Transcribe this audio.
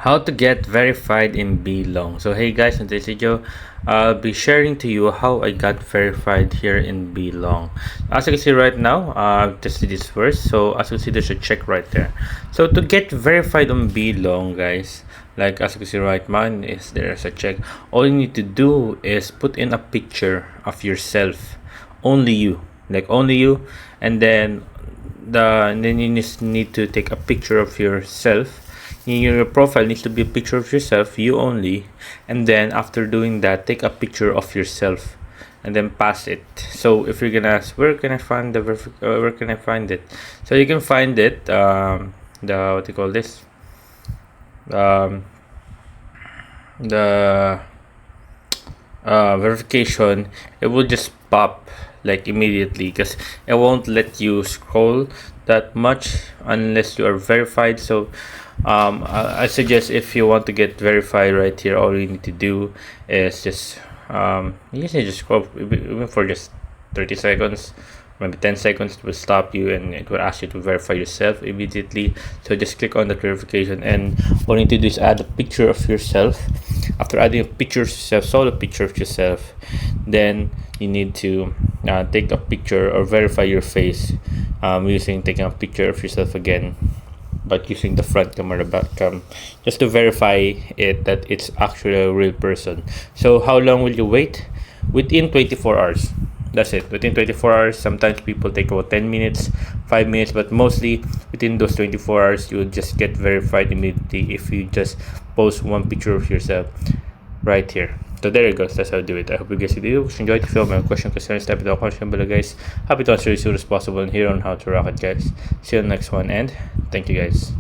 How to get verified in Belong. So hey guys, in this video I'll be sharing to you how I got verified here in Belong. As you can see right now, I've tested this first. So as you can see, there's a check right there. So to get verified on Belong, guys, like as you can see right, mine is there's a check. All you need to do is put in a picture of yourself, only you, like only you, and then you just need to take a picture of yourself. Your profile needs to be a picture of yourself, you only, and then after doing that, take a picture of yourself and then pass it. So if you're gonna ask, where can I find where can I find it? So you can find it, the what do you call this, um, the verification. It will just pop like immediately, because it won't let you scroll that much unless you are verified. So I suggest, if you want to get verified right here, all you need to do is just you can just scroll even for just 30 seconds, maybe 10 seconds. It will stop you and it will ask you to verify yourself immediately. So just click on the verification, and all you need to do is add a picture of yourself. After adding a picture of yourself, solo picture of yourself, then you need to take a picture or verify your face using taking a picture of yourself again, but using the front cam or the back cam, just to verify it that it's actually a real person. So how long will you wait? Within 24 hours. That's it. Within 24 hours. Sometimes people take about 10 minutes, 5 minutes, but mostly within those 24 hours, you will just get verified immediately if you just post one picture of yourself right here. So there you go. That's how to do it. I hope you guys enjoyed the film. Have question, concerns, type it down in the comment below, guys. Happy to answer as soon as possible, and here on How to Rock It, guys. See you on the next one, and thank you, guys.